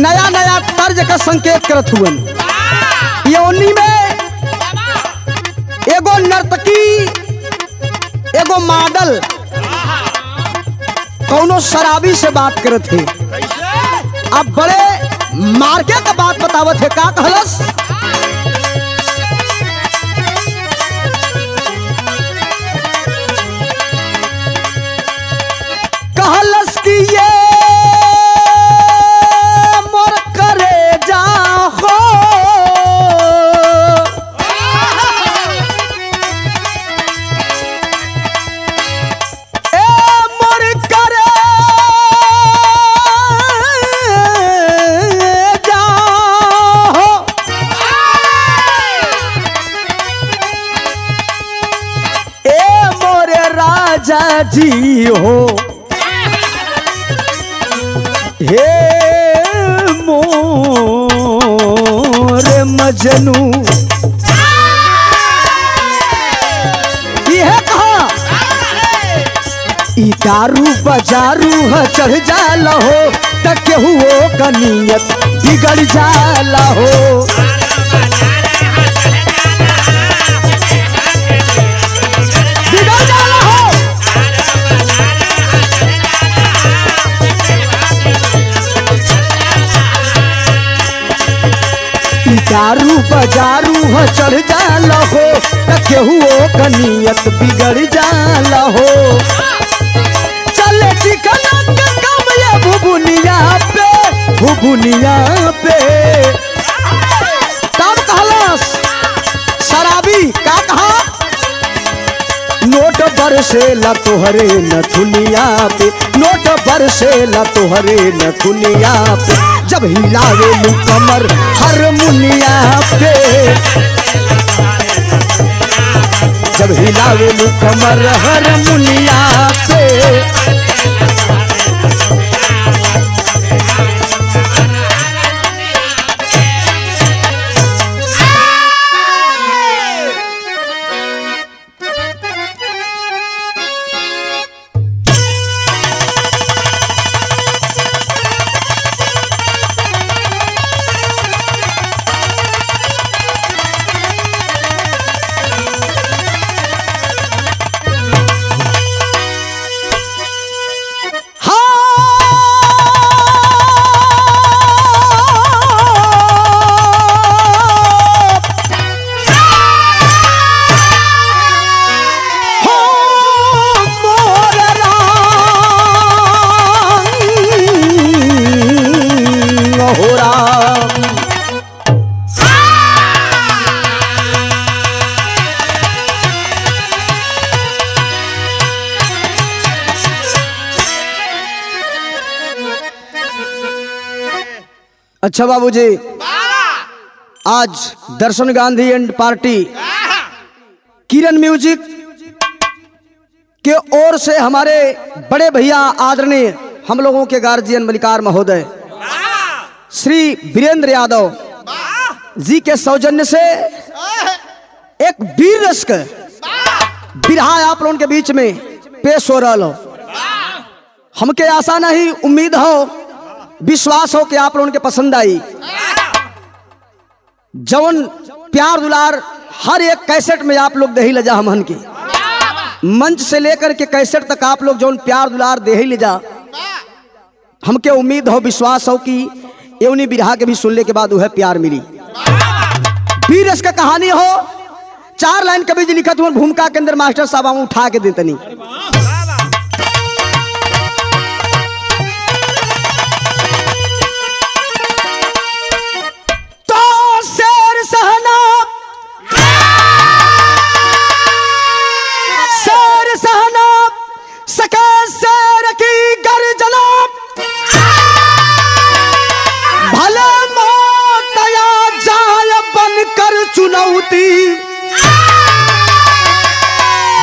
नया नया तर्ज का संकेत करत हुए। योनी में एगो नर्तकी एगो मॉडल कौनो शराबी से बात करत थे। अब बड़े मार्के का बात बतावत है। का कहलस? कहलस कि ये मोर करे जा हो, जी हो हे मोर मजनू। यह कहा ई दारू बजारू है चढ़ जाला हो त केहू का नियत बिगड़ जाला हो। बिगड़ जाला हो। दारू बजारू हो चढ़ जाला हो त केहू का नियत बिगड़ जाला हो। चले चिकन के कम ये भुबुनिया पे, भुबुनिया पे। तब कहलस शराबी का कहा? नोट बरसेला तोहरे नथुनिया पे, नोट बरसेला तोहरे नथुनिया पे। जब हिलावे लू कमर हारमोनिया पे, जब हिलावे लू कमर हारमोनिया पे। अच्छा बाबूजी, आज दर्शन Gandhi and party Kiran music के ओर से हमारे बड़े भैया आदरणीय हम लोगों के गार्जियन मलिकार महोदय श्री वीरेंद्र यादव जी के सौजन्य से एक वीर रस का बिरहा आप लोगों के बीच में पेश हो रहा हो। हमके आशा नहीं, उम्मीद हो, विश्वास हो कि आप लोगों के पसंद आई। जवन प्यार दुलार हर एक कैसेट में आप लोग दे ही ले जा, हमन की मंच से लेकर के कैसेट तक आप लोग जवन प्यार दुलार दे ही ले जा। हमके उम्मीद हो, विश्वास हो कि एवनी बिरहा के भी सुनने के बाद वह प्यार मिली। वीर रस का कहानी हो, 4 लाइन कभी जी लिखा तुम भूमिका के अंदर मास्टर साहब उठा के देते नहीं।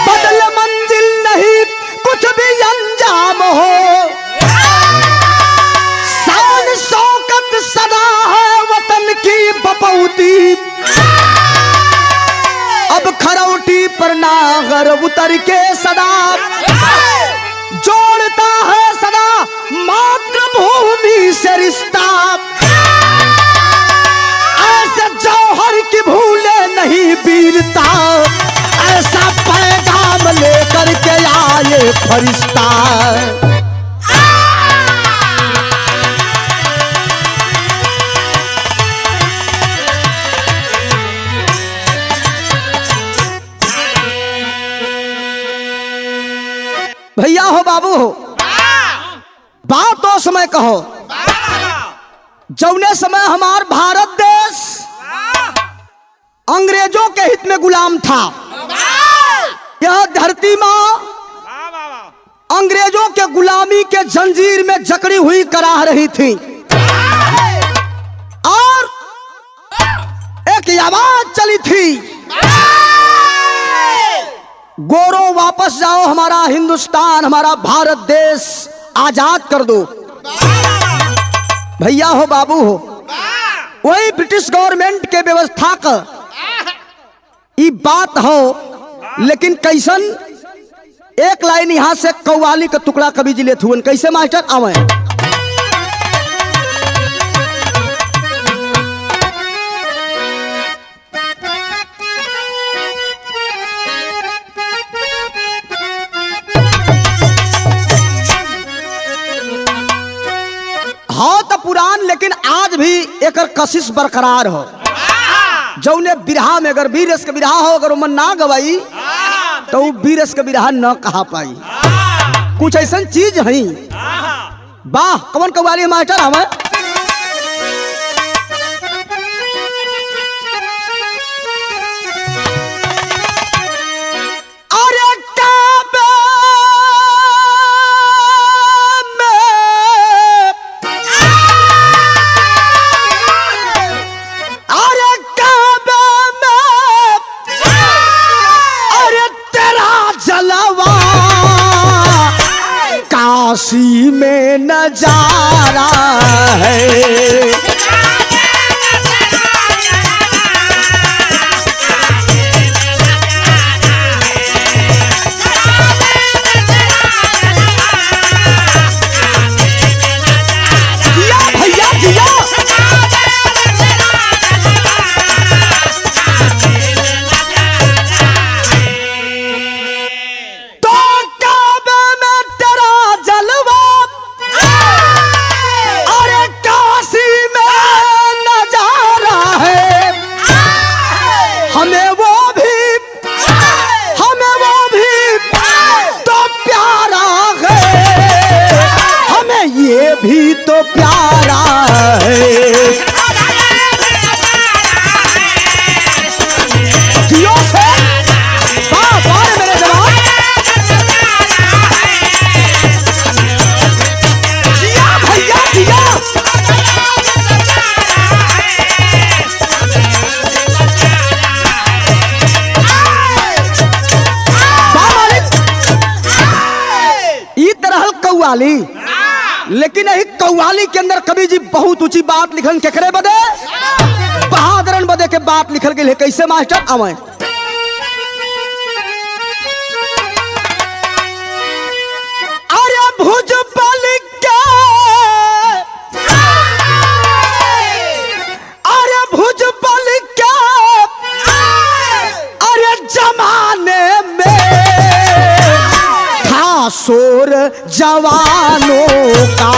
बदल मंजिल नहीं कुछ भी अंजाम हो, शान शौकत सदा है वतन की बपौती। अब खरौटी पर नागर उतर के सदा जोड़ता है सदा मातृभूमि से रिश्ता। फरिश्ता, ऐसा पैगाम लेकर के आए फरिश्ता। भैया हो बाबू हो, बात तो समय कहो जौने समय हमार भारत देश अंग्रेजों के हित में गुलाम था। यह धरती माँ अंग्रेजों के गुलामी के जंजीर में जकड़ी हुई कराह रही थी और एक आवाज चली थी, गोरो वापस जाओ, हमारा हिंदुस्तान, हमारा भारत देश आजाद कर दो। भैया हो बाबू हो, वही ब्रिटिश गवर्नमेंट के व्यवस्था का ये बात हो, लेकिन कैसन एक लाइन यहां से कव्वाली का टुकड़ा कवि जी लेत हुए कैसे मास्टर आवे। हाँ तो पुरान, लेकिन आज भी एक कशिश बरकरार हो। जौने बिरहा में अगर बीरस के बिरहा हो, अगर वो मन ना गवाई तो वो बीरस के बिरहा न कहा पाई। कुछ ऐसा चीज है। वाह, कौन कव्वाली मास्टर हमें काशी में नजारा है। भी तो प्यारा है। जियो से मेरे जवान, जिया भैया जिया। ई तरह कव्वाली, लेकिन यही कव्वाली के अंदर कवि जी बहुत ऊंची बात लिखन केकरे बदे, बहादुरन बदे के बात लिखल गई है। कैसे मास्टर आवे। अरे भुजबल के, अरे भुजबल के, अरे जमाने में था शोर जवानों का।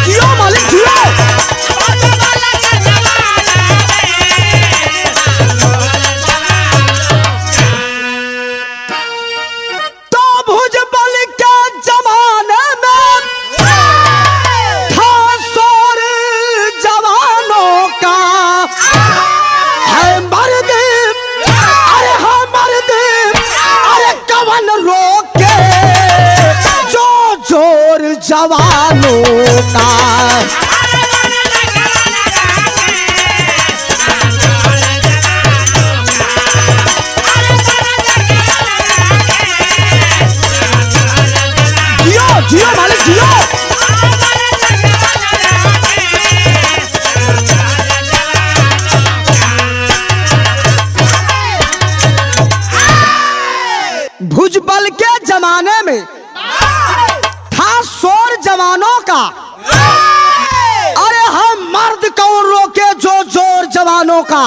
जियो मालिक जियो। तो भुजबल के जमाने में था शोर जवानों का। है मर्द, अरे है मर्द, अरे कवन रोके जो जोर जवानों का। जियो जियो मालिक जियो। भुजबल के जमाने में था शोर जवानों का, अरे हम मर्द कौन रोके जो जोर जवानों का।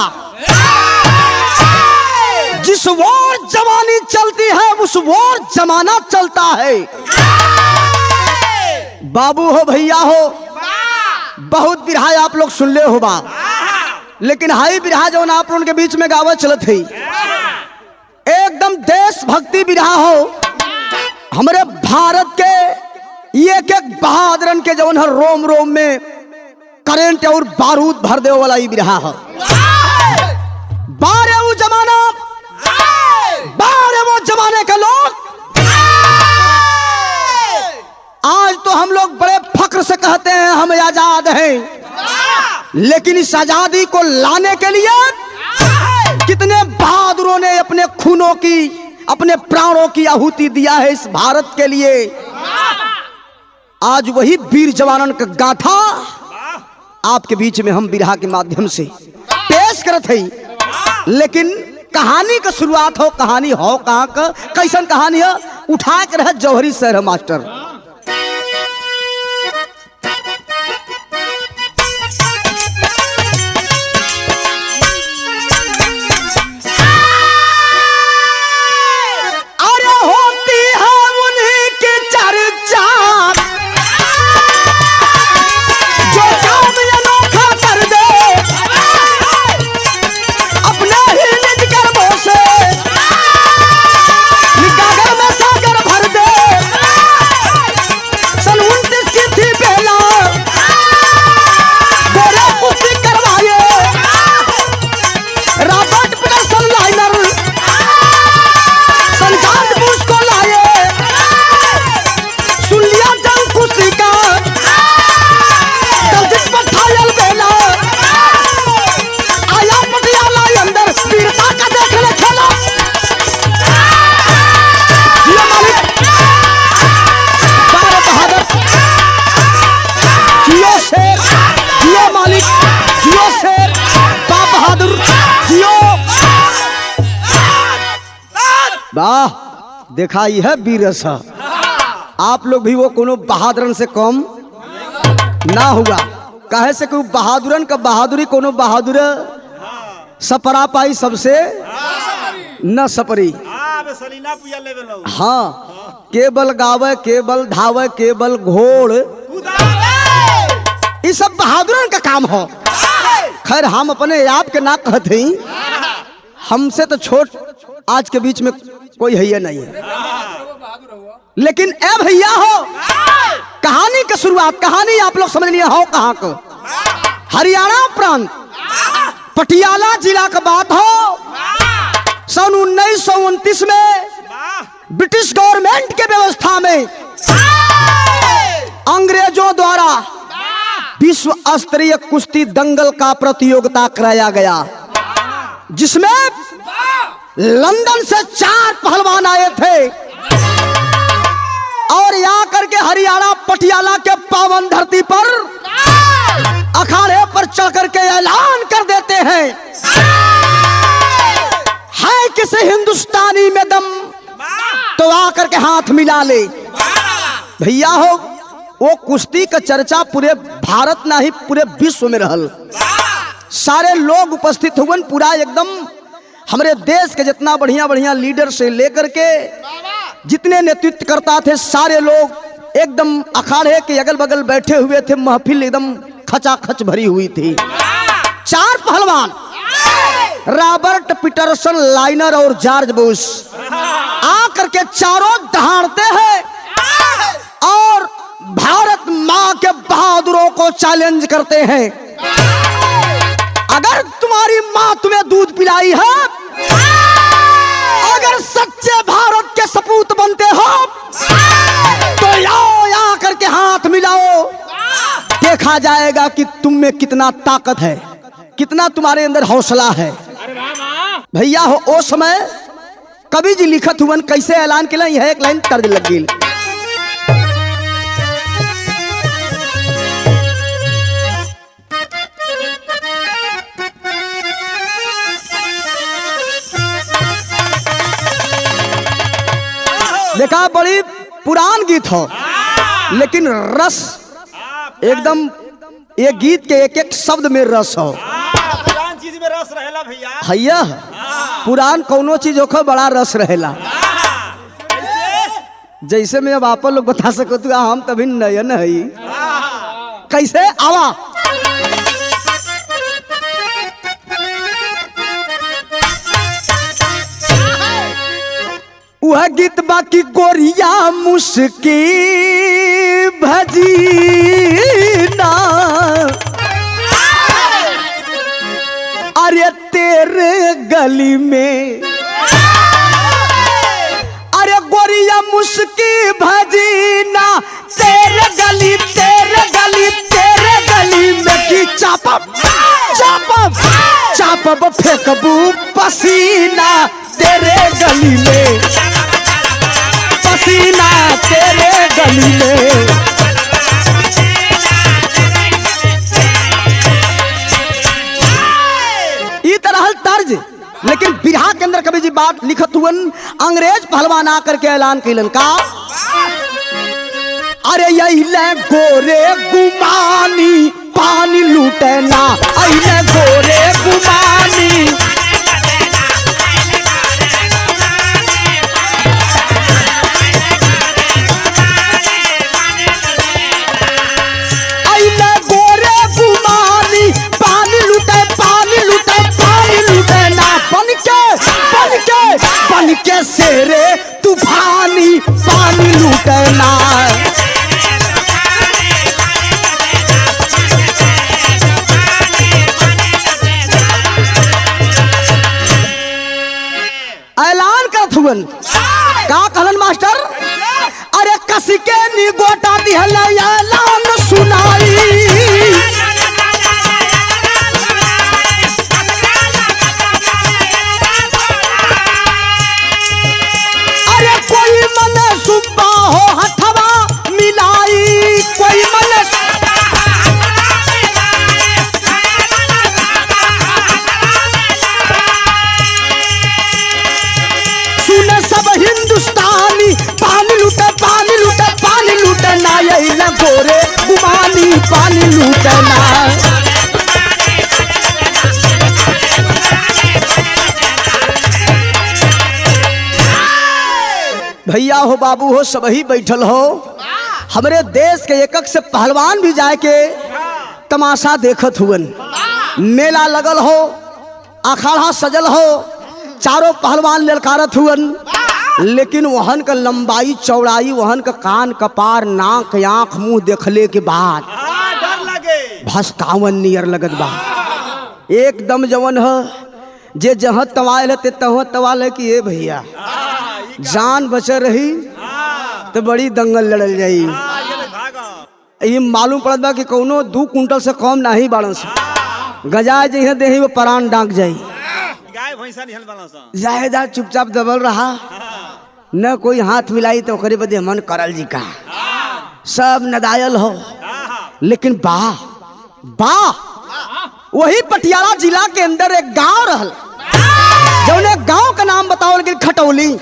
जिस वोर जवानी चलती है उस वोर जमाना चलता है। बाबू हो भैया हो, बहुत बिरहा आप लोग सुन ले हो बा, लेकिन हाई बिरहा जो आप लोगों के बीच में गावत चलत है एकदम देशभक्ति बिरहा हो। हमारे भारत के एक एक बहादुरन के जवन हर रोम रोम में करंट और बारूद भर दे वाला ये बिरहा है। बारे वो जमाना, बारे वो जमाने के लोग। आज तो हम लोग बड़े फक्र से कहते हैं हम आजाद हैं, लेकिन इस आजादी को लाने के लिए कितने बहादुरों ने अपने खूनों की, अपने प्राणों की आहुति दिया है इस भारत के लिए। आज वही वीर जवानन का गाथा आपके बीच में हम बिरहा के माध्यम से पेश करत है। लेकिन कहानी का शुरुआत हो, कहानी हो कहाँ का, कैसन कहानी है, उठा के रह जौहरी शहर मास्टर। वाह, देखा ही है वीरस। आप लोग भी वो कोनो बहादुरन से कम ना हुआ, कहे से कि बहादुरन का बहादुरी कोनो बहादुर सपरा पाई सबसे न सपरी। हाँ, केवल गावे, केवल धावे, केवल घोड़, ये सब बहादुरन का काम हो। खैर हम अपने आप के ना कहते ही, हमसे तो छोट आज के बीच में कोई है नहीं है। लेकिन ए भैया हो, कहानी की शुरुआत, कहानी आप लोग समझ लिए हो कहाँ को, हरियाणा प्रांत पटियाला जिला का बात हो। सन 1929 में ब्रिटिश गवर्नमेंट के व्यवस्था में अंग्रेजों द्वारा विश्व स्तरीय कुश्ती दंगल का प्रतियोगिता कराया गया, जिसमें लंदन से 4 पहलवान आए थे और यहाँ करके हरियाणा पटियाला के पावन धरती पर अखाड़े पर चढ़ करके ऐलान कर देते हैं, है किसी हिंदुस्तानी में दम तो आकर के हाथ मिला ले। भैया हो, वो कुश्ती का चर्चा पूरे भारत ना ही पूरे विश्व में रहल। सारे लोग उपस्थित हुए, पूरा एकदम हमारे देश के जितना बढ़िया बढ़िया लीडर से लेकर के जितने नेतृत्व करता थे, सारे लोग एकदम अखाड़े के अगल बगल बैठे हुए थे। महफिल एकदम खचाखच भरी हुई थी। 4 पहलवान रॉबर्ट पीटरसन, लाइनर और जॉर्ज बुश आकर के चारों दहाड़ते हैं और भारत माँ के बहादुरों को चैलेंज करते हैं, अगर तुम्हारी माँ तुम्हें दूध पिलाई है, अगर सच्चे भारत के सपूत बनते हो तो आओ यहाँ करके हाथ मिलाओ, देखा जाएगा कि तुम में कितना ताकत है, कितना तुम्हारे अंदर हौसला है। भैया हो, ओ समय कवि जी लिखत हुवन, कैसे ऐलान के लिए एक लाइन तर्ज लग गई। देखा बड़ी पुरान गीत हो, लेकिन रस एकदम, ये गीत के एक एक शब्द में रस हो। पुरान चीज में रस रहेला भैया। भैया पुरान कौनो चीज होकर बड़ा रस रहेला। जैसे मैं अब आप लोग बता सको तो हम तभी नयन है कैसे आवा। वह गीत बाकी गोरिया मुस्की भजीना, अरे तेरे गली में, अरे गोरिया मुस्की भजीना तेरे गली तेरे गली तेरे गली में की चापब चापब चापब फेंकबू पसीना तेरे गली में, पसीना तेरे गली में। ई तरह तर्ज, लेकिन बिरहा के अंदर कभी जी बात लिखत हुअन अंग्रेज पहलवान आकर के ऐलान कैलन का, अरे यही ले गोरे गुमानी पानी लूटे ना, अइले गोरे गुमानी। बन के शेरे तूफानी पानी लूटना, ऐलान करत हुअन का कहलन मास्टर, अरे कस के नी गोटा दिहल ऐलान सुनाई, सुब्बा हो हथवा मिलाई कोई मन, सुने सब हिंदुस्तानी पानी लूटे पानी लूटे पानी लूटे ना, यही न गोरे गुमानी पानी लूटे ना। भैया हो बाबू हो सबही बैठल हो, हमरे देश के एकक से पहलवान भी जाए के तमाशा देखत हुअन, मेला लगल हो, अखाड़ा सजल हो, चारों पहलवान ललकारत हुअन, लेकिन वहन का लंबाई चौड़ाई, वहन का कान कपार नाक आँख मुंह देखले के बाद डर लगे भस्कावन नियर लगत बा। एकदम जवन है जे जहाँ तवाल है तहाँ तवाल है कि ए भैया जान बचे रही तो बड़ी दंगल लड़ल जाई। ये मालूम पड़त बा कि कौनो 2 कुंटल से कम नहीं बाड़न से, गजाए जइहे देही वो प्राण डाक जाई। गाय भैंसा निहल बाला सा, जायदार चुपचाप दबल रहा, न कोई हाथ मिलाई तो ओकरे बदे मन करल जी का, सब नदायल हो। लेकिन वाह वाह, वही पटियाला जिला के अंदर एक गांव रहल, जौन एक गांव का नाम बताओ गया खटौली।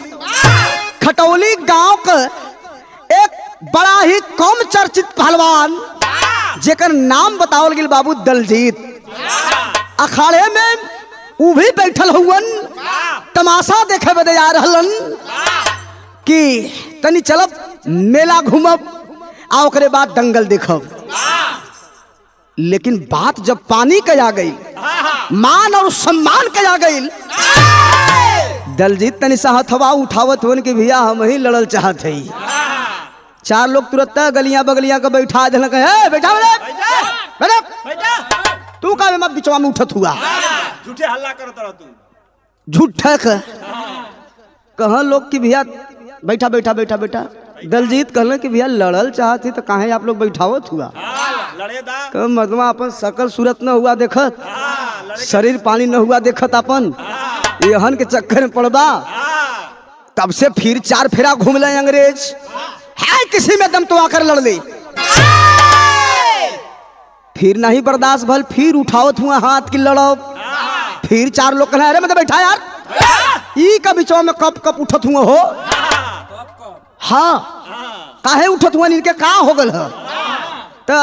खटौली गांव का एक बड़ा ही कम चर्चित पहलवान जेकर नाम बताओ गया बाबू दलजीत। अखाड़े में वो भी बैठल हुवन, तमाशा देखे बदे आ रहलन कि तनी चलब मेला घूमब आ ओकरे बाद दंगल देखब। लेकिन बात जब पानी के आ गई, मान और सम्मान के आ गई, दलजीत तनी सा हथवा उठावत हुन कि भैया हम ही लड़ल चाहत है। 4 लोग तुरंत गलियां बगलियां का बैठा दिल, बैठा तू का में बिचवा में उठत हुआ, झूठे हल्ला करत रह तू, झूठा कह लोग कि भैया बैठा बैठा बैठा बैठा। दलजीत कहल कि भैया लड़ल चाहती तो काहे आप लोग बैठावत हुआ, तो मर्दवा अपन सकल सूरत न हुआ देखत, शरीर पानी न हुआ देखत, अपन यहन के चक्कर में पड़बा। तब से फिर 4 फेरा घूम ले अंग्रेज है, किसी में दम तो आकर लड़ ले, फिर नहीं बर्दाश्त भल, फिर उठावत हुआ हाथ की लड़ब। फिर 4 लोग कहना अरे मतलब बैठा यार, ई का बिचवा में कप कप उठत हुआ हो। हाँ काहे उठत हुआ इनके का हो गल है तो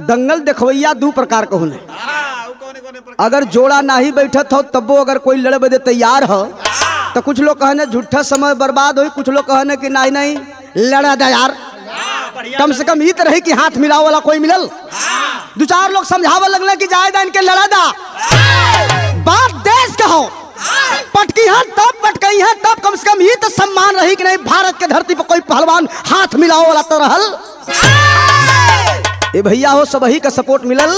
दंगल देखवैया दू प्रकार के होने हाँ, वो कौने प्रकार अगर जोड़ा नहीं बैठत हो तबो अगर कोई लड़े बदे तैयार हो तो कुछ लोग कहने झूठा समय बर्बाद हो, कुछ लोग कहने कि नहीं नहीं लड़ा दे यार, बढ़िया कम से कम ये तरह की हाथ मिलाओ वाला कोई मिलल। दो चार लोग समझावे लगले कि जायदा इनके लड़ा दा, बात देश का हो, पटकी है तब पटकई है तब कम से कम ये तो सम्मान रही कि नहीं भारत के धरती पर कोई पहलवान हाथ मिलाओ वाला तो रहल। ए भैया हो सबही का सपोर्ट मिलल,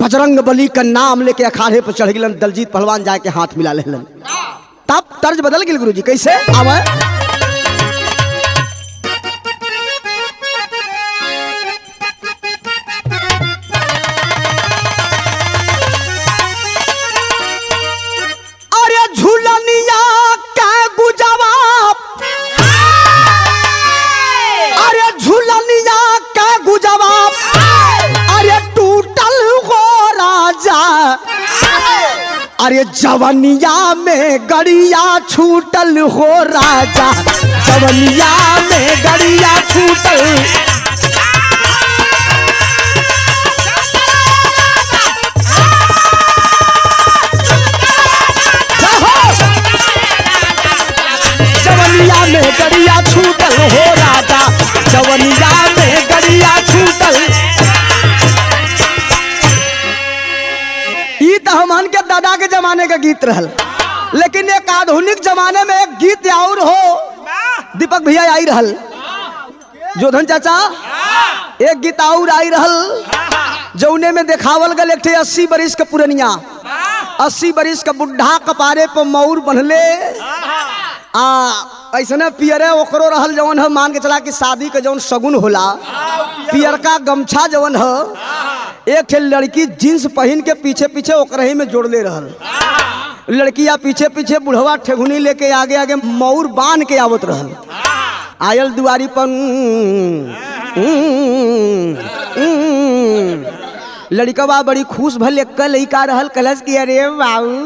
बजरंग बली का नाम लेके अखाड़े पर चढ़ गिलन, दलजीत पहलवान जाके हाथ मिला लेलन, तब तर्ज बदल गिल गुरुजी। कैसे आवे झूलनिया का गुजवा, अरे झूलनिया का गुजवा, अरे टूटल हो राजा, अरे जवनिया में गड़िया छूटल हो राजा, जवनिया में गड़िया छूटल। जवनिया में गड़िया छूटल हो राजा, जवनिया में गड़िया छूटल। ई तो हमन के दादा के जमाने का गीत रहल, लेकिन एक आधुनिक जमाने में एक गीत और हो, दीपक भैया आई रहल, जोधन चाचा एक गीत और आई रहल, जौने में देखावल गल एक 80 बरिस का पुरनिया, 80 बरिस का बुढ़ा कपारे पर मौर बनले ऐसने पियरे ओकरो रहल जवन है, मान के चला कि शादी के जवन शगुन होला पियर का गमछा जवन है, एक ठे लड़की जींस पहन के पीछे पीछे ओकरही में जोड़ले रहल, लड़किया पीछे पीछे बुढ़वा ठेहुनी लेके आगे आगे मौर बांध के आवत रहल। आयल दुआरी पर लड़कवा बड़ी खुश भले कल लइका रहल, कलश की अरे बाबू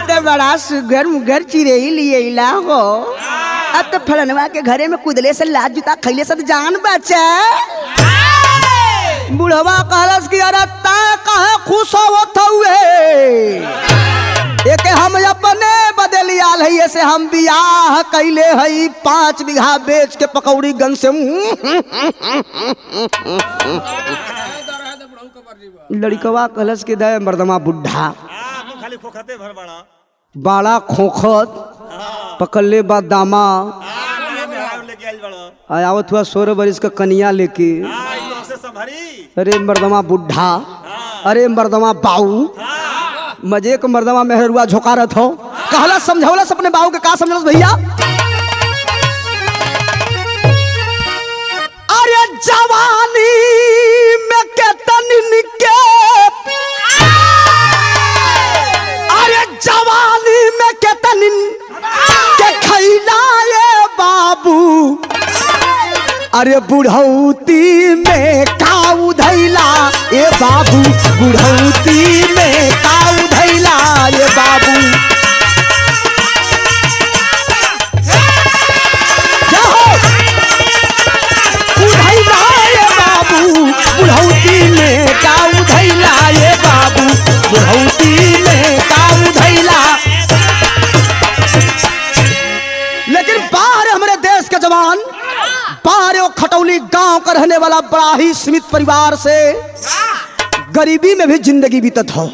तो बड़ा सुगर मुगर चिड़ई लिएला हो, अब तो फलनवा के घरे में कुदले से लाज जूता खैले से जान बचा। बुढ़वा कहलस की अरे ता कहे खुश होत हुए, एक हम अपने बदलिया है से हम बियाह कैले हई 5 बीघा बेच के पकौड़ी गन से। लड़कवा कहलस के दे मर्दमा बुढ़ा खाली खोखते भर बड़ा बाड़ा खोखत पकड़ले बा दामा, लेके आइल बड़ा आवत हुआ 16 बरिस का कनिया लेके। अरे मर्दमा बुढ़ा, अरे मर्दमा बाऊ, मजे के मर्दमा मेहरुआ झोकारत हो, कहला समझौलस अपने बाऊ के का समझलस भैया। अरे जवानी में के तनिन के, अरे जवानी में के तनिन के खैला ये बाबू, अरे बुढ़ौती में काऊ धैला ये बाबू, बुढ़ौती में काऊ धैला ये बाबू। उधैला ये बाबू, बुढ़ौती में काऊ धैला ये बाबू, बुढ़ौती में काऊ धैला। लेकिन बाहर हमारे देश के जवान, बाहर खटौली गांव का रहने वाला बड़ा ही सीमित परिवार से गरीबी में भी जिंदगी बीतत हो,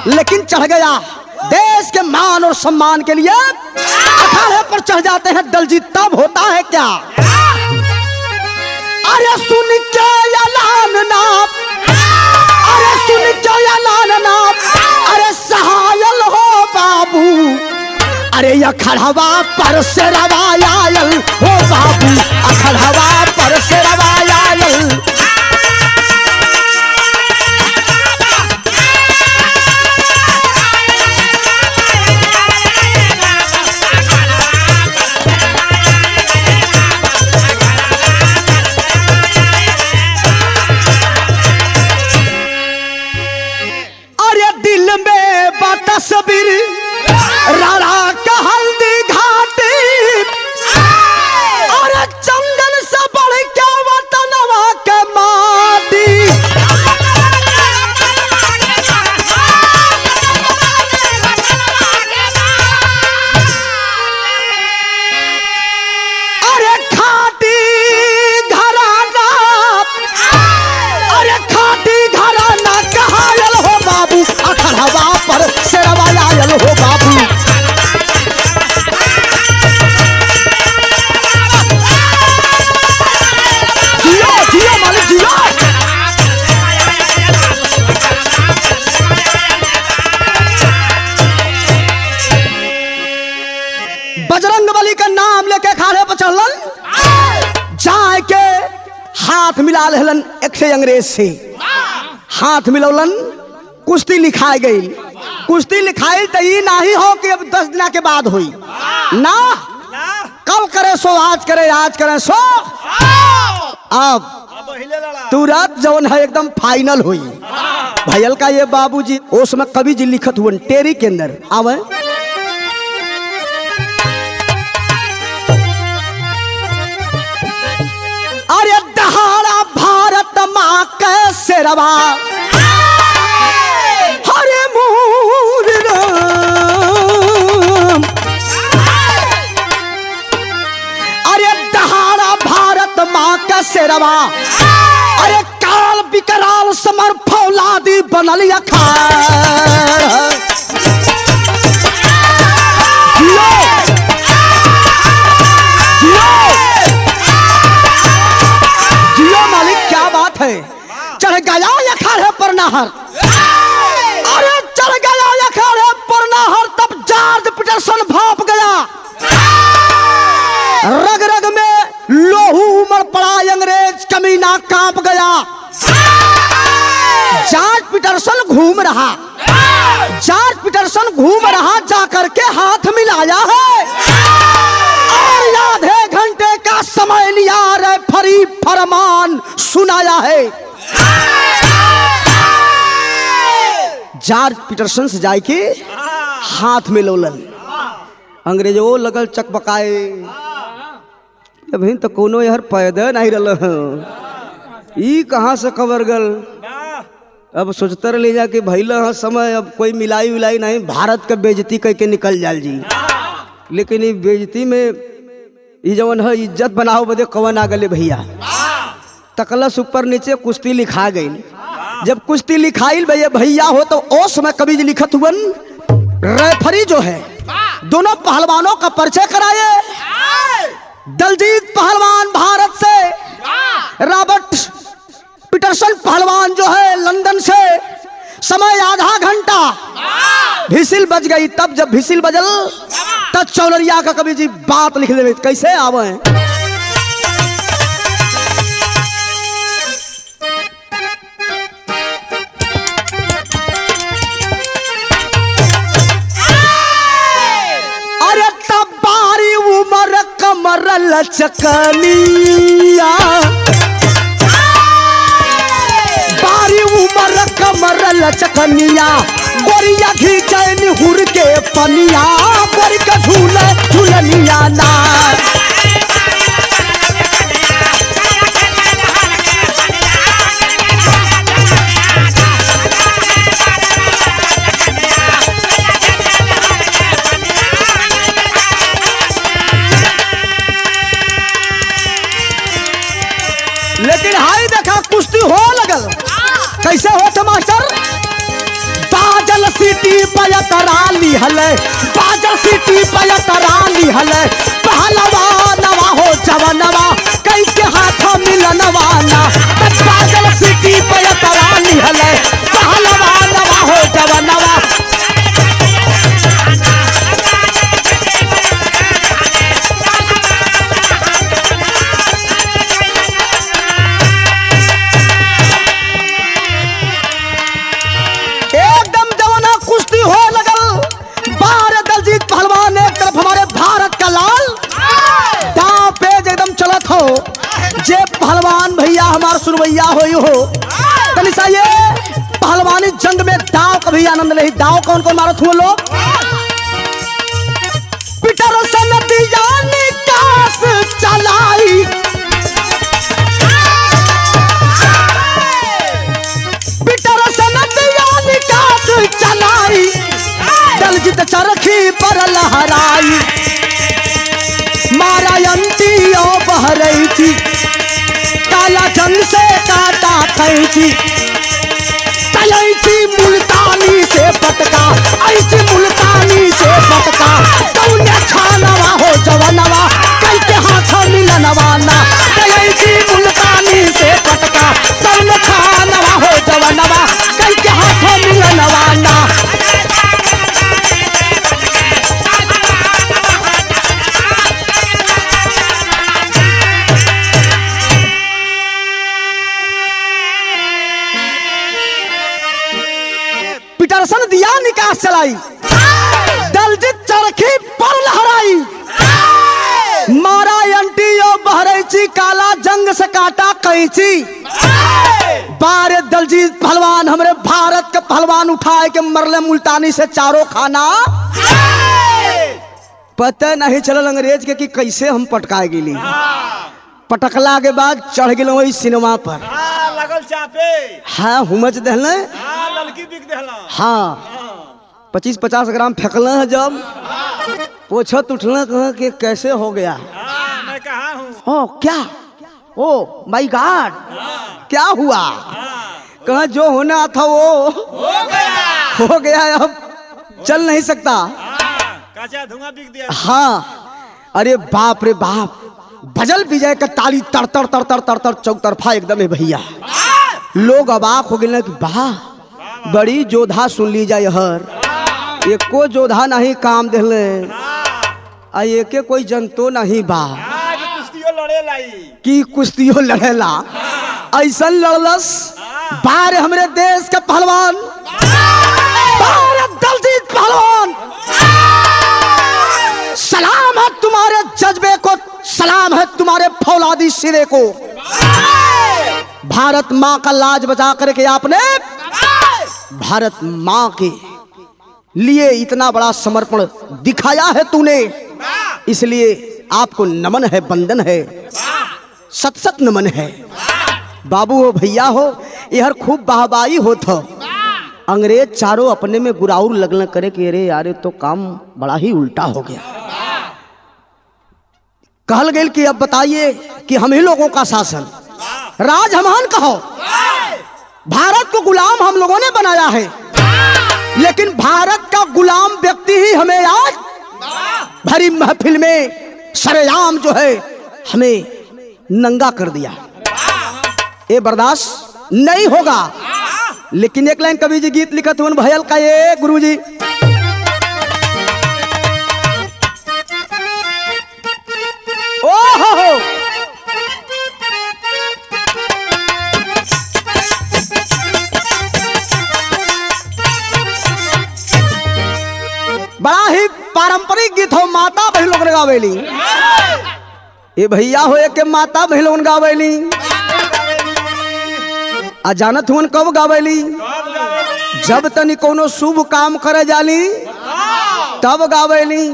लेकिन चढ़ गया देश के मान और सम्मान के लिए अखाड़े पर चढ़ जाते हैं दलजीत, तब होता है क्या। अरे सुन के ऐलान नाप, अरे सुन के ऐलान नाप, अरे सहायल हो बाबू, अरे अखाड़वा पर से रवायायल हो बाबू, अखाड़वा पर से रवायायल। अरे दिल में तस्वीर राणा का हल्दी घाटी, बजरंग बली का नाम लेके खाड़े पर चढ़लन, जाए के हाथ मिला लेलन एक से अंग्रेज से, हाथ मिलौलन, कुश्ती लिखाई गई। कुश्ती लिखाई तो ये नहीं हो कि अब 10 दिन के बाद हुई ना, कल करे सो आज करे, आज करे सो अब तुरंत जौन है एकदम फाइनल हुई। भैयल का ये बाबूजी उसमें कवि जी लिखत हुए टेरी के अंदर आवे, अरे दहाड़ा भारत माँ के शेरवा, हरे मूर राम, अरे दहाड़ा भारत माँ का शेरवा, अरे काल विकराल समर फौलादी बनल अखाड़। जियो मालिक, क्या बात है। चढ़ गया अखाड़े पर नहर, अरे चढ़ गया अखाड़े पर नहर, तब जॉर्ज पीटरसन भाप गया, रग रग में लोहू उमड़ पड़ा, अंग्रेज कमीना कांप गया। जॉर्ज पीटरसन घूम रहा, जॉर्ज पीटरसन घूम रहा, जाकर के हाथ मिलाया है और आधे घंटे का समय लिया रे फरी फरमान सुनाया है। जॉर्ज पीटरसन से जाए के हाथ में लोलन, अंग्रेजो लगल चकपकाए, अभी तो कोनो यार पैदा नहीं रहा, ई कहाँ से खबर गल। अब सोचते रह जा कि भैल हाँ समय, अब कोई मिलाई विलाई नहीं, भारत के बेइज्जती करके निकल जाल जी। लेकिन ये बेइज्जती में ये जवन है इज्जत बनाओ बदे कवन आ गले भैया। तकलस ऊपर नीचे कुश्ती लिखा गई, जब कुश्ती लिखाई भैया हो तो ओस में कवि लिखत हुआ, रेफरी जो है दोनों पहलवानों का परिचय कराए। दलजीत पहलवान भारत से, रॉबर्ट पीटरसन पहलवान जो है लंदन से। समय आधा घंटा, भिसिल बज गई। तब जब भिसिल बजल तब चौनरिया का कवि जी बात लिख ले, कैसे आवे। अरे तब बारी उमर कमर लचकनिया, बारी उमर कमर लचकनिया, गोरिया घीचैन हुर के पनिया, गोरी का झूले झूलनिया ना। लेकिन हाई देखा कुश्ती हो लगल, कैसे हो थे मास्टर। बाजल सीटी पयतरा लिहल, बाजल सीटी पयतरा लिहल, पहलवानवा हो जवनवा, कई के हाथ मिलनवा ना। बाजल सीटी पयतरा लिहल, पहलवानवा हो जवनवा। जे पहलवान भैया हमार सुनवैया हो तनिसा ये पहलवानी जंग में दाव का भी आनंद ले। दाव कौन कौन मारत हुए लोग। पीटरसन दिया निकास चलाई, पीटरसन दिया निकास चलाई, दलजीत चरखी पर लहराई, मारा अंतियों बहरई थी, काला जंग से काटा कैची, तयची मुल्तानी से पटका, ऐसी मुल्तानी से पटका, कौने छानवा हो जवनवा, कई के हाथ मिलनवा ना। तयची मुल्तानी से पटका, कौने छानवा हो जवनवा, कई के हाथ मिलनवा ना। चलाई, दलजीत चरखी पर लहराई, मारा अंटियो बहरैची, काला जंग से काटा कैची। बारे दलजीत पहलवान हमरे भारत के पहलवान उठाए के मरले मुल्तानी से चारों खाना। पता नहीं चलल अंग्रेज के कि कैसे हम पटकाए गेली। पटकला के बाद चढ़ गए वही सिनेमा पर। लगल चापे। हाँ हुमच दहले। लड़की बिक दहला। हाँ 25-50 ग्राम फेंकल है जब पोछत उठल कहा कि कैसे हो गया। मैं कहा हूँ। ओ क्या, ओ माय गॉड क्या हुआ। कहा जो होना था वो हो गया, अब चल नहीं सकता। काचा धुआं बिक दिया। हाँ अरे बाप रे बाप, भजल विजय का ताली तर तर तर तर तर तर चौतरफा एकदम है भैया। लोग अबाक हो गए कि वाह बड़ी जोधा सुन ली जाए हर, एको जोधा नहीं काम दिले, आ एके कोई जनतो नहीं बा कुश्तियों लड़े लाई कि कुश्तियों लड़ेला। ऐसा लड़लस बार हमरे देश के पहलवान, दलजीत पहलवान। सलाम है तुम्हारे जज्बे को, सलाम है तुम्हारे फौलादी सिरे को। भारत माँ का लाज बचा करके आपने भारत माँ के लिए इतना बड़ा समर्पण दिखाया है तूने, इसलिए आपको नमन है, वंदन है, सत सत नमन है। बाबू हो भैया हो यह खूब वाहवाही होत हो। अंग्रेज चारों अपने में गुराउर लगन करे कि अरे यार तो काम बड़ा ही उल्टा हो गया। कहल गई कि अब बताइए कि हम ही लोगों का शासन राज हमान कहो, भारत को गुलाम हम लोगों ने बनाया है, लेकिन भारत का गुलाम व्यक्ति ही हमें आज भरी महफिल में सरेआम जो है हमें नंगा कर दिया। ये बर्दाश्त नहीं होगा। लेकिन एक लाइन कवि जी गीत लिखत हुए भयल का ये गुरु जी, ओहो बड़ा ही पारंपरिक गीत हो, माता बहन लोग गावेली। ये भैया हो के माता बहन लोग गावेली। आ जानत हुन कब गावेली, जब तनी कोनो शुभ काम करे जाली तब गावेली।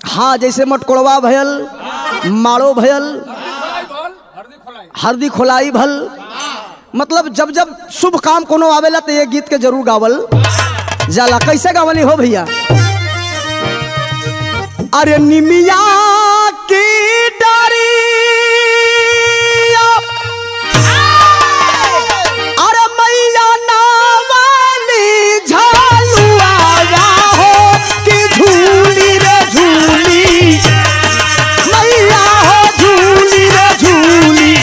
हाँ जैसे मटकोड़वा भयल, माड़ो भयल, हरदी खोलाई भल, मतलब जब जब शुभ काम कोनो आवेला तो ये गीत के जरूर गावल जाला। कैसे गावली हो भैया, अरे निमिया की डारी, अरे मैया नावाली झालुआ हो कि झूली रे झूली, मैया हो झूली रे झूली,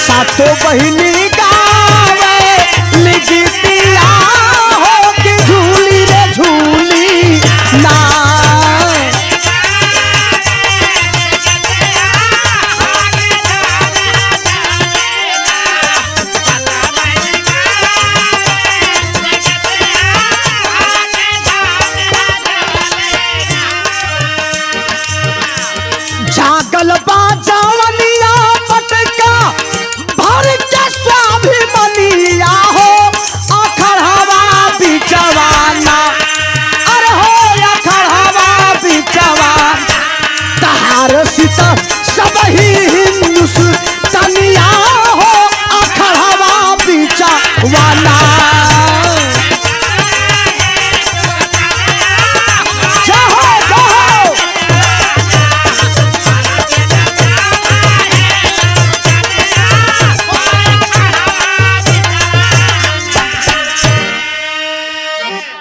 सातों बहिनी गावे लिखतिया हो कि झूली रे झूली ना। जागल बाजवनिया पटका भर के स्वाभिमनिया हो, अखड़ हवा बिचवाना, अरे हो अखड़ हवा बिचवान, तहार सीता सब ही हिंदुस्तानिया हो, अखड़ हवा बिचवाना।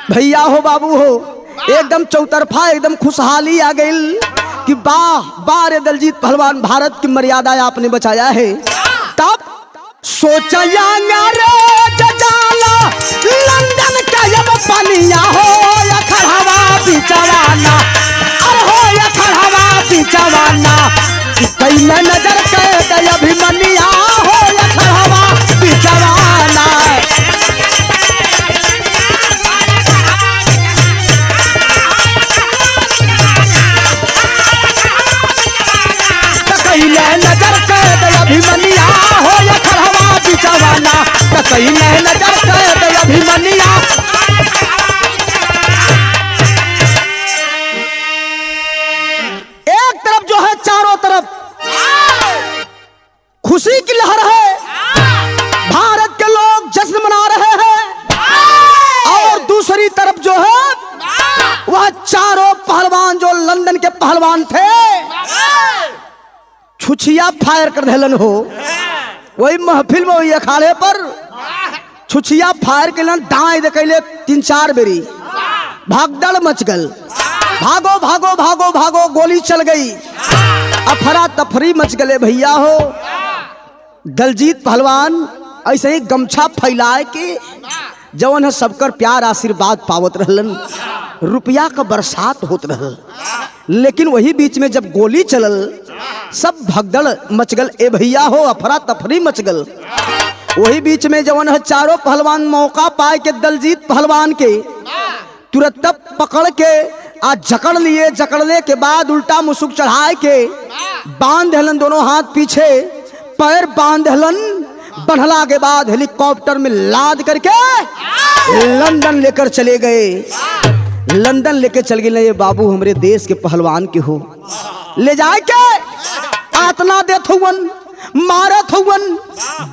भैया हो बाबू हो एकदम चौतरफा एकदम खुशहाली आ गई कि वाह बारे दलजीत पहलवान भारत की मर्यादा आपने बचाया है। तब सोचा लंदन का जब पनिया हो अखड़ हवा बिचवाना, अरे हो अखड़ हवा बिचवाना, कई नजर कर अभिमनिया हो अखड़ हवा बिचवाना। कई नहीं नजर कैद अभिमन्या। एक तरफ जो है चारों तरफ खुशी की लहर है, भारत के लोग जश्न मना रहे हैं, और दूसरी तरफ जो है वह चारों पहलवान जो लंदन के पहलवान थे छुछिया फायर कर देलन हो। वही महफिल में वही अखाड़े पर छुछिया फायर के लन दाएं देखले 3-4 बेरी भागदड़ मच गल। भागो भागो भागो भागो गोली चल गई, अफरा तफरी मच गले भैया हो। दलजीत पहलवान ऐसे ही गमछा फैलाए के जवन है सबकर प्यार आशीर्वाद पावत रहलन, रुपया का बरसात होत रहल। लेकिन वही बीच में जब गोली चलल सब भगदड़ मच गल ए भैया हो, अफरा तफरी मच गल। वही बीच में जवन है चारों पहलवान मौका पाए के दलजीत पहलवान के तुरंत पकड़ के आज जकड़ लिए। जकड़ने के बाद उल्टा मुसुक चढ़ाए के बांध देलन, दोनों हाथ पीछे पैर बांध देलन। बढ़ला के बाद हेलीकॉप्टर में लाद करके लंदन लेकर चले गए। लंदन लेके चल गए ये बाबू हमरे देश के पहलवान के हो, ले जाए के आतना देत हुवन, मारत हुवन,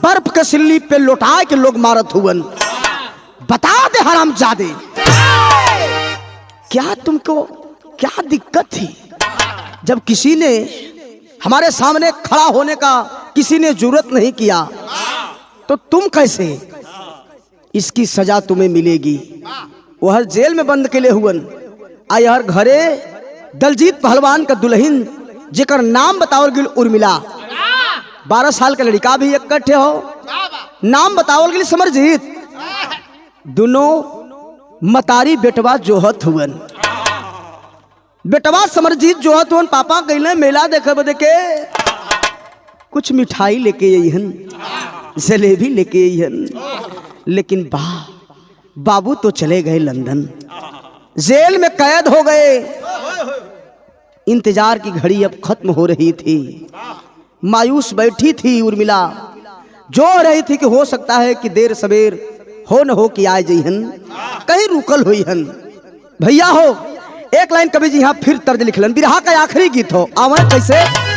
बर्फ के सिल्ली पे लौटाए के लोग मारत हुवन। बता दे हरामजादे क्या तुमको क्या दिक्कत थी जब किसी ने हमारे सामने खड़ा होने का किसी ने जरूरत नहीं किया तो तुम कैसे? इसकी सजा तुम्हें मिलेगी। वह जेल में बंद के लिए हुवन आई हर घरे दलजीत पहलवान का दुल्हन जेकर नाम बतावल गिल उर्मिला, 12 साल का लड़का भी इकट्ठे हो, नाम बतावल गिल समरजीत। दोनों मतारी बेटवा जोहत हुवन, बेटवा समरजीत जोहत हुवन। पापा गईले मेला देखे बदे के कुछ मिठाई लेके अइहन, जलेबी लेके अइहन। लेकिन बाबू तो चले गए लंदन, जेल में कैद हो गए। इंतजार की घड़ी अब खत्म हो रही थी। मायूस बैठी थी उर्मिला, जो रही थी कि हो सकता है कि देर सवेर हो न हो कि आए जइहन, कहीं रुकल हुईहन। भैया हो एक लाइन कवि जी यहाँ फिर तर्ज लिखलन, बिरहा का आखिरी गीत हो, आवे कैसे?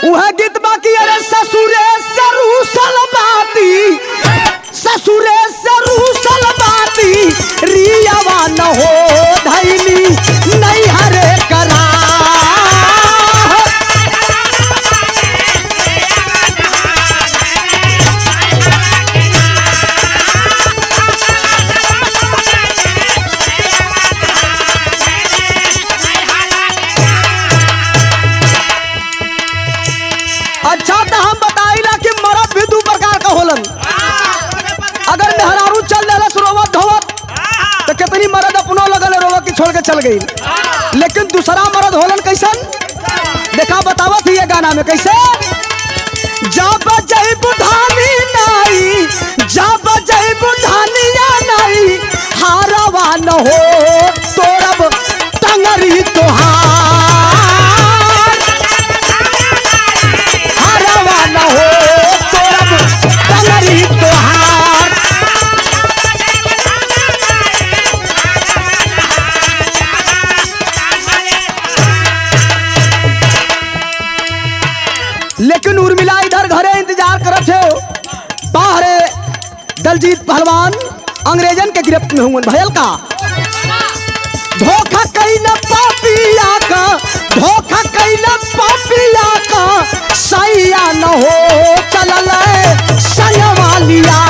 वह गीत बाकी अरे ससुरे सरूसल बाती, ससुरे सरूसल बाती, रियावा न हो धैली नहीं हरे करा। अच्छा तो हम बताइला कि मरद भी 2 प्रकार का होलन। अगर मेहरारू चल रहा रोवत धोवत तो कितनी मरद अपनो लगल रोवत की छोड़ के चल गई। लेकिन दूसरा मरद होलन कैसन देखा बतावत ही ये गाना में कैसे? जब जय बुधानी नाई, जब जय बुधानिया नाई, हारवा न हो तोरब टंगरी तोहार, हारवा न हो तोरब टंगरी तोहार। लेकिन उर्मिला इधर घरे इंतजार करत हो, बाहरे दलजीत पहलवान अंग्रेजन के गिरफ्त में हुए। भयल का धोखा कैला पापिया का, धोखा कैला पापिया का, सैया न हो चलल सयवालिया।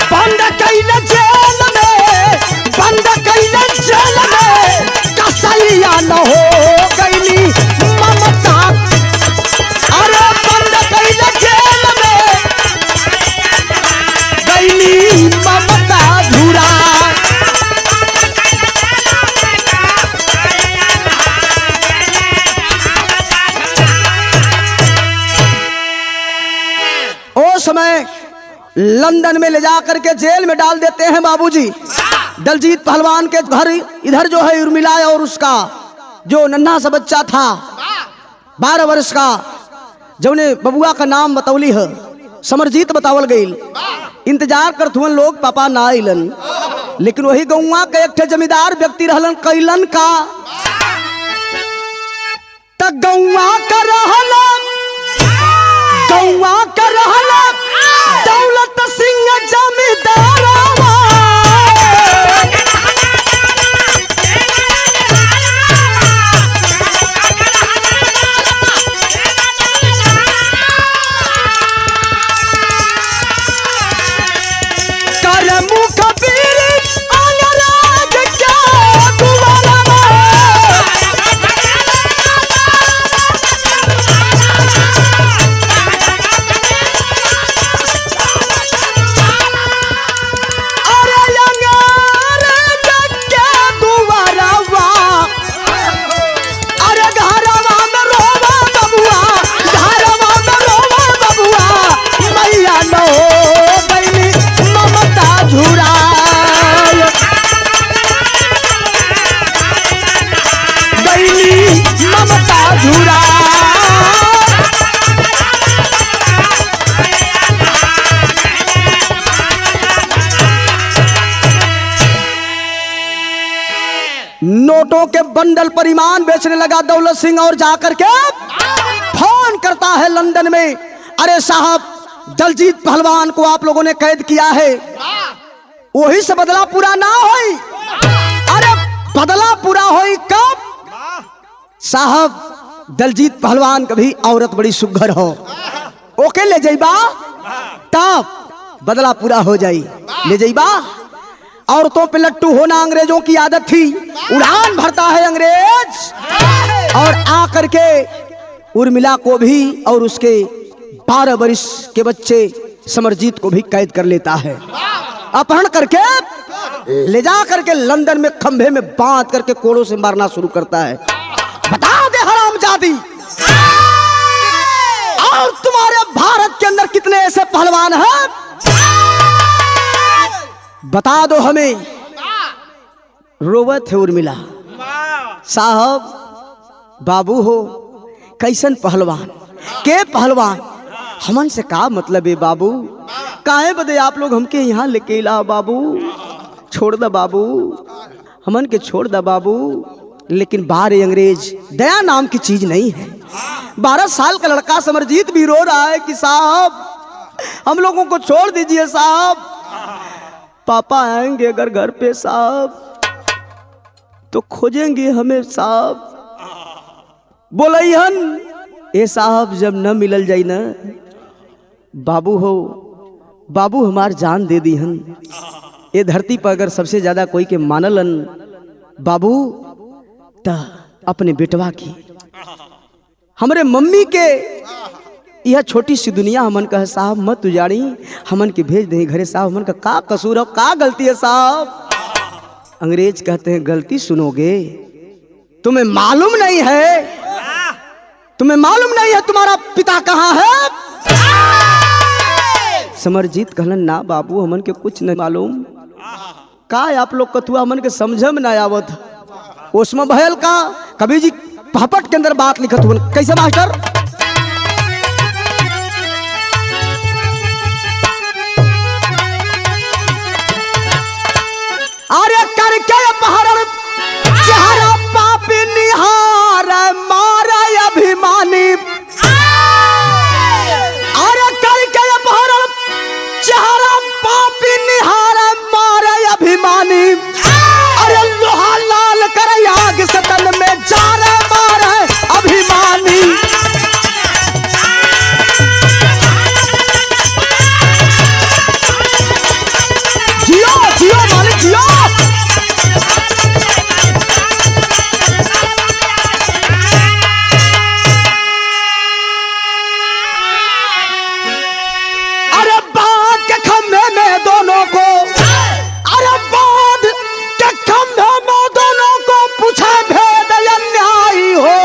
बंद कैला जेल में, बंद कैला जेल में, कसैया न हो गईली मम समय लंदन में ले जा करके जेल में डाल देते हैं बाबूजी। दलजीत पहलवान के घर इधर जो है उर्मिला और उसका जो नन्हा सा बच्चा था 12 वर्ष का, जो ने बबुआ का नाम बतौली है समरजीत बतावल गई। इंतजार करत हुए लोग पापा ना आइलन, लेकिन वही गौवा के एक ठे जमींदार व्यक्ति रहलन कैलन का त गौवा का रहला दौलत सिंह जमींदारवा। नोटों के बंडल पर ईमान बेचने लगा दौलत सिंह और जाकर के फोन करता है लंदन में, अरे साहब दलजीत पहलवान को आप लोगों ने कैद किया है, वही से बदला पूरा ना होई। अरे बदला पूरा होई कब साहब? दलजीत पहलवान कभी औरत बड़ी सुघर हो ओके ले जाइबा तब बदला पूरा हो जाई, ले जाइबा। औरतों पे लट्टू होना अंग्रेजों की आदत थी। उड़ान भरता है अंग्रेज और आकर के उर्मिला को भी और उसके 12 वर्ष के बच्चे समरजीत को भी कैद कर लेता है। अपहरण करके ले जा करके लंदन में खंभे में बांध करके कोड़ों से मारना शुरू करता है। बता दे हरामजादी, और तुम्हारे भारत के अंदर कितने ऐसे पहलवान हैं? बता दो हमें। रोवत है उर्मिला, साहब बाबू हो कैसन पहलवान के पहलवान, हमन से का मतलब है बाबू? काहे बदे आप लोग हमके यहाँ लेके ला बाबू? छोड़ दा बाबू, हमन के छोड़ दा बाबू। लेकिन बारे अंग्रेज दया नाम की चीज नहीं है। 12 साल का लड़का समरजीत भी रो रहा है कि साहब हम लोगों को छोड़ दीजिए साहब, पापा आएंगे अगर घर पे साहब तो खोजेंगे हमें साहब। बोलैहन ए साहब जब न मिलल जाई ना बाबू हो, बाबू हमार जान दे दी हन। ये धरती पर अगर सबसे ज्यादा कोई के मानलन बाबू ता अपने बेटवा की, हमरे मम्मी के यह छोटी सी दुनिया हमन का है साहब, मत उजाड़ी, हमन के भेज दे घरे साहब। हमन का कसूर हो, का गलती है साहब? अंग्रेज कहते हैं गलती सुनोगे, तुम्हें मालूम नहीं है, तुम्हें मालूम नहीं है तुम्हारा पिता कहाँ है? समरजीत कहलन ना बाबू हमन के कुछ नहीं मालूम। का आप लोग कथुआ हमन के समझ में ना आवत। उसमें भयल का कभी जी पहपट के अंदर बात लिखत हुआ कैसे मास्टर? अरे करके अपहरण चेहरा पापी निहार मारा अभिमानी। अरे करके अपहरण चेहरा पापी निहार मारा अभिमानी। अरे लोहा लाल कर आग सतन में जा रहे मारे अभिमानी। जियो जियो मालिक जियो। अरे बांध के खंभे में दोनों को, अरे बांध के खंभे में दोनों को पूछा भेद अन्यायी हो,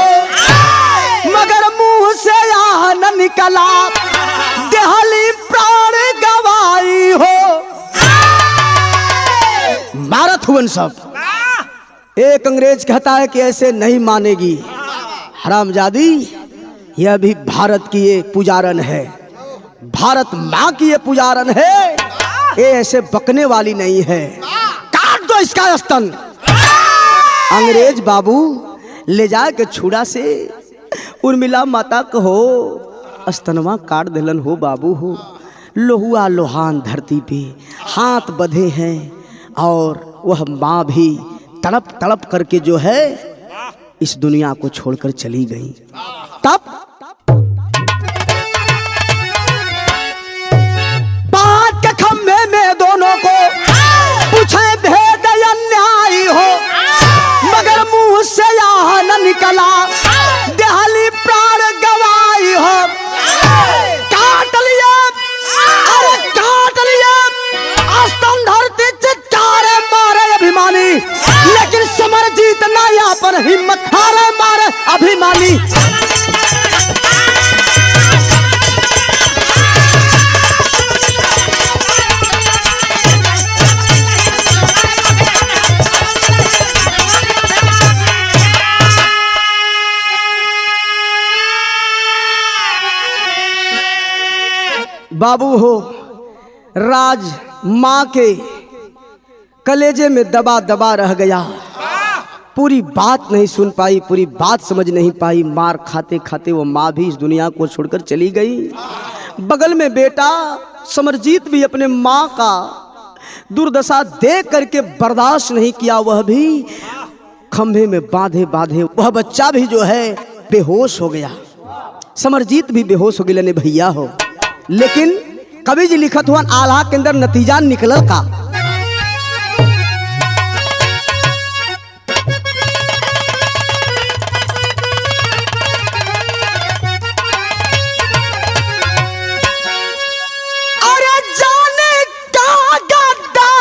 मगर मुंह से यह न निकला देहली प्राण हुवन सब। एक अंग्रेज कहता है कि ऐसे नहीं मानेगी, हरामजादी, यह भी भारत की ये पुजारन है, भारत माँ की ये पुजारन है, ये ऐसे बकने वाली नहीं है, काट दो इसका स्तन। अंग्रेज बाबू ले जा के छुड़ा से उर्मिला माता कहो स्तनवा काट दिलन हो बाबू हो। लोहुआ लोहान धरती पे हाथ बंधे हैं और वह माँ भी तड़प तड़प करके जो है इस दुनिया को छोड़कर चली गई। तब बात के खम्भे में दोनों को पूछे भेद अन्यायी हो, मगर मुंह से यह न निकला देहली प्राण गवाई हो। काट लिए, अरे काट लिए, स्तन धरती चित्कारे मारे अभिमानी, लेकिन समरजीत ना यहाँ पर हिम्मत हारे मारे अभिमानी। बाबू हो राज माँ के कलेजे में दबा दबा रह गया, पूरी बात नहीं सुन पाई, पूरी बात समझ नहीं पाई। मार खाते खाते वो माँ भी इस दुनिया को छोड़कर चली गई। बगल में बेटा समरजीत भी अपने माँ का दुर्दशा देख करके बर्दाश्त नहीं किया, वह भी खंभे में बांधे बांधे वह बच्चा भी जो है बेहोश हो गया। समरजीत भी बेहोश हो गया ने भैया हो। लेकिन कवि जी लिखत हुआ आल्हा के अंदर नतीजा निकलल का। अरे जाने का गद्दार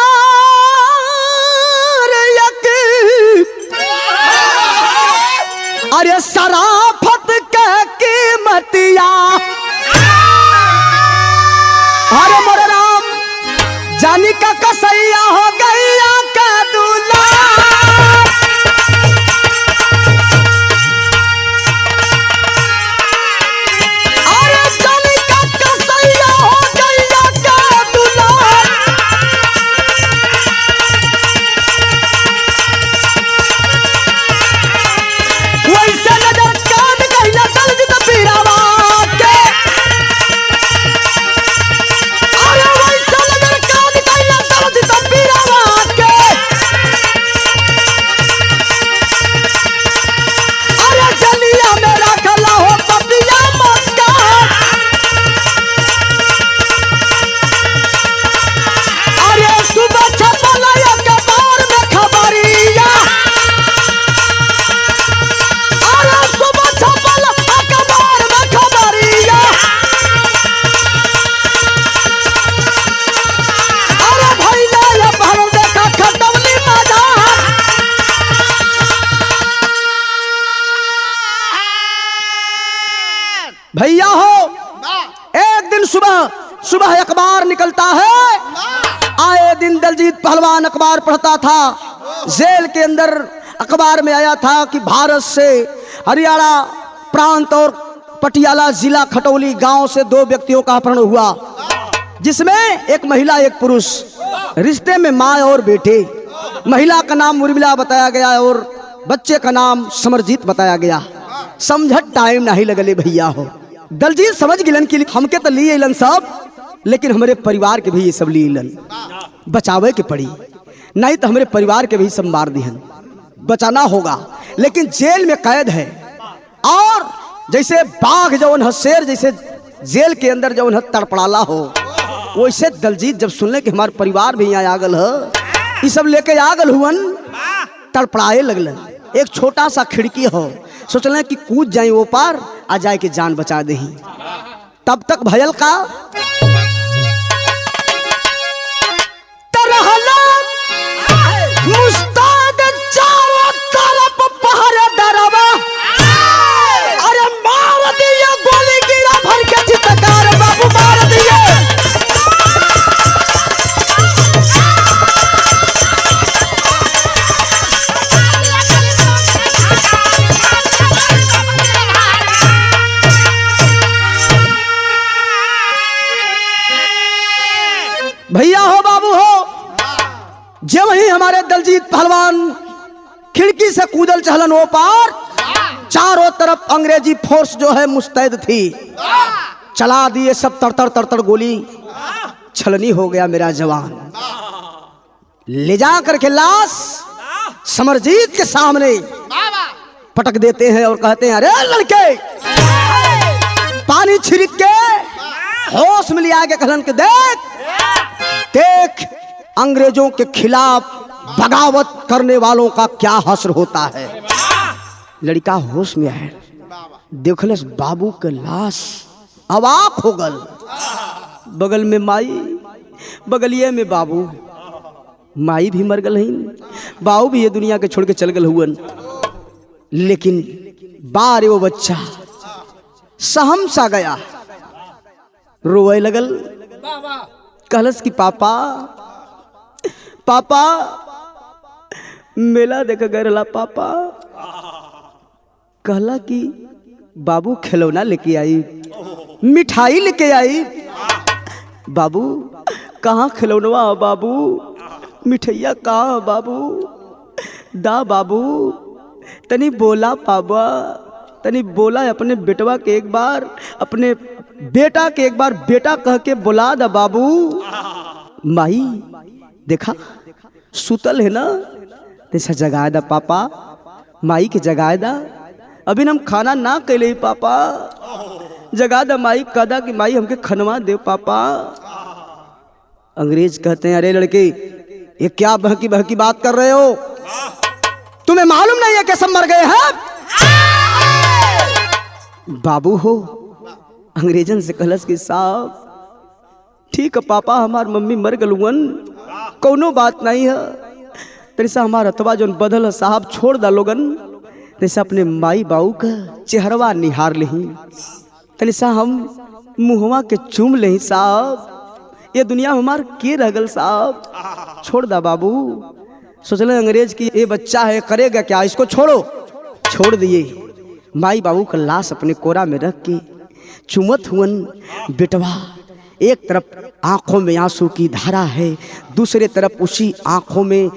अरे शराफत के कीमतिया, अरे मोरे राम जानी का कसैया हो गैया का दूल्हा। अरे जानी का कसैया हो गैया का दूल्हा। वैसे नजर काट गैया दलजित पीरावा के, भैया हो एक दिन सुबह सुबह अखबार निकलता है। आए दिन दलजीत पहलवान अखबार पढ़ता था। जेल के अंदर अखबार में आया था कि भारत से हरियाणा प्रांत और पटियाला जिला खटौली गांव से 2 व्यक्तियों का अपहरण हुआ, जिसमें एक महिला एक पुरुष, रिश्ते में माँ और बेटे। महिला का नाम उर्मिला बताया गया और बच्चे का नाम समरजीत बताया गया। समझत टाइम नहीं लगले भैया हो। दलजीत समझ गिलन कि हमके तो लिए इलन सब, लेकिन हमारे परिवार के भी ये सब लिए इलन, बचावे के पड़ी, नहीं तो हमारे परिवार के भी सब मार दिहन, बचाना होगा। लेकिन जेल में कैद है और जैसे बाघ जवन है, शेर जैसे जेल के अंदर जवन है तड़पड़ाला हो, वैसे दलजीत जब सुनले कि हमारे परिवार भी यहाँ आगल है, ये सब लेके आगल हुवन, तड़पड़ाए लगलन। एक छोटा सा खिड़की हो, सोचलें कि कूद जाए वो पार, आ जाए के जान बचा दे। तब तक भयल का मुस्ताद चारों तरफ पहरे दरवा, अरे मार दिया गोली गिरा भर के चितकार बाबू मार दिए। हमारे दलजीत पहलवान खिड़की से कूदल चहलन वो पार। चारों तरफ अंग्रेजी फोर्स जो है मुस्तैद थी, चला दिए सब तड़तड़ तड़तड़ गोली। छलनी हो गया मेरा जवान, ले जा करके लाश समरजीत के सामने पटक देते हैं और कहते हैं, अरे लड़के, पानी छिड़क के होश में लिया के कहलन के देख देख अंग्रेजों के खिलाफ बगावत करने वालों का क्या हश्र होता है। लड़का होश में आए, देखलस बाबू के लाश, अवाक हो गल। बगल में माई, बगलिए में बाबू, माई भी मर गल हईन, बाबू भी ये दुनिया के छोड़ के चल गल हुअन। लेकिन बार वो बच्चा सहम सा गया, रोए लगल। कहलस कि पापा पापा मेला देख गए रला पापा। कहला कि बाबू खिलौना लेके आई, मिठाई लेके आई। बाबू कहाँ खिलौनवा बाबू, मिठैया कहाँ बाबू, दा बाबू तनी बोला पापा, तनी बोला अपने बेटवा के एक बार, अपने बेटा के एक बार बेटा कह के बुला दा बाबू। माई देखा सुतल है ना, जैसा जगाए दा पापा, माई के जगाए दा। अभी हम खाना ना कैले पापा, जगा दा माई, कदा कि माई हमके खनवा दे पापा। अंग्रेज कहते हैं, अरे लड़के ये क्या बहकी बहकी बात कर रहे हो, तुम्हें मालूम नहीं है कि सब मर गए हैं। बाबू हो अंग्रेजन से कहलस कि साहब ठीक है पापा, हमार मम्मी मर गलुअन, कोनो बात नहीं है। तैसा हमार अथवा जो बदल है साहब छोड़ दा लोगन, तैसा अपने माई बाबू का चेहरवा निहार लही, तैसा हम मुहवा के चूम लही साहब, ये दुनिया में हमार के रगल साहब, छोड़ दा बाबू। सोचले अंग्रेज की ये बच्चा है करेगा क्या, इसको छोड़ो। छोड़ दिए। माई बाबू का लाश अपने कोरा में रख के चुमत हुअन। बेटवा एक तरफ आंखों में आंसू की धारा है, दूसरे तरफ उसी आंखों में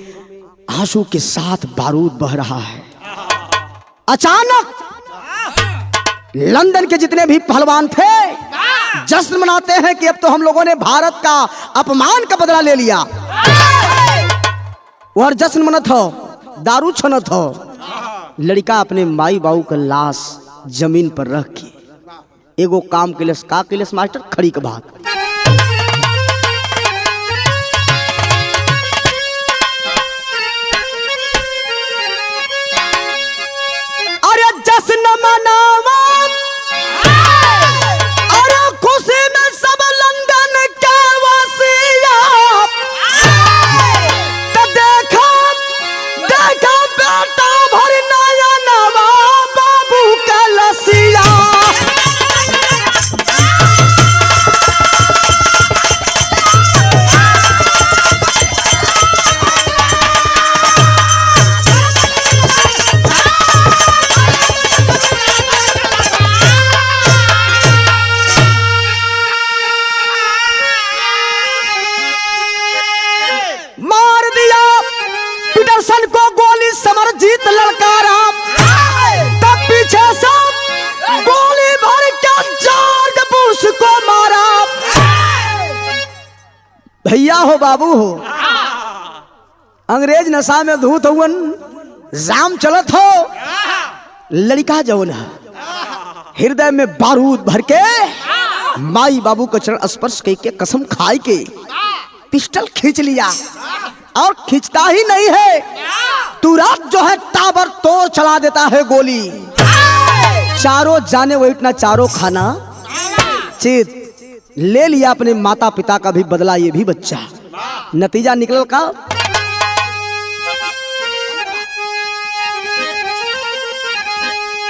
आंसू के साथ बारूद बह रहा है। अचानक लंदन के जितने भी पहलवान थे जश्न मनाते हैं कि अब तो हम लोगों ने भारत का अपमान का बदला ले लिया। वह जश्न मनत हो, दारू छनत हो। लड़का अपने माई बाबू का लाश जमीन पर रख के एगो काम के लिए, का के लिए मास्टर, खड़ी के बात। अरे जश्न मनावा, अरे खुशी में सब लंदन के वासिया, तो देखा देखा बेटा भर नया नवा बाबू का लसिया। मार दिया पीटरसन को गोली, समरजीत ललकारा, तब पीछे से गोली भर के जॉर्ज बुश को मारा। भैया हो बाबू हो, अंग्रेज नशा में धूत हुअन, जाम चलत हो। लड़का जौन है हृदय में बारूद भर के माई बाबू का चरण स्पर्श के कसम खाई के पिस्टल खींच लिया। और खींचता ही नहीं है, तुरंत जो है ताबड़तोड़ चला देता है गोली। चारों जाने वो इतना चारों खाना चेत ले लिया अपने माता पिता का भी बदला ये भी बच्चा। नतीजा निकल का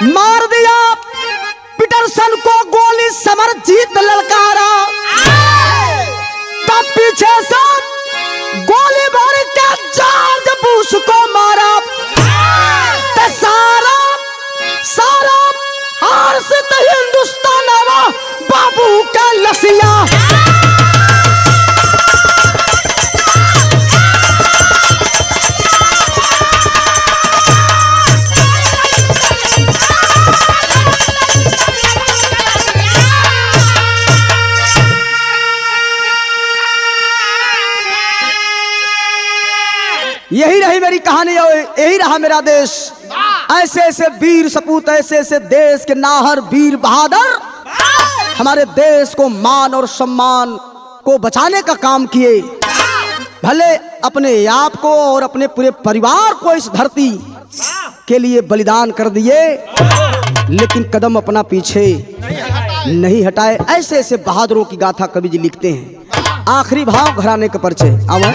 मार दिया पीटरसन को गोली, समरजीत ललकारा, तब पीछे से गोली भर के जॉर्ज बुश को मारा। तो सारा सारा हार से हिंदुस्तान आवा बाबू का लसिया। कहानी है, यही रहा मेरा देश। ऐसे ऐसे वीर सपूत, ऐसे ऐसे देश के नाहर वीर बहादुर हमारे देश को मान और सम्मान को बचाने का काम किए। भले अपने आप को और अपने पूरे परिवार को इस धरती के लिए बलिदान कर दिए, लेकिन कदम अपना पीछे नहीं हटाए। ऐसे ऐसे बहादुरों की गाथा कवि जी लिखते हैं। आखिरी भाव घराने का परिचय आवा।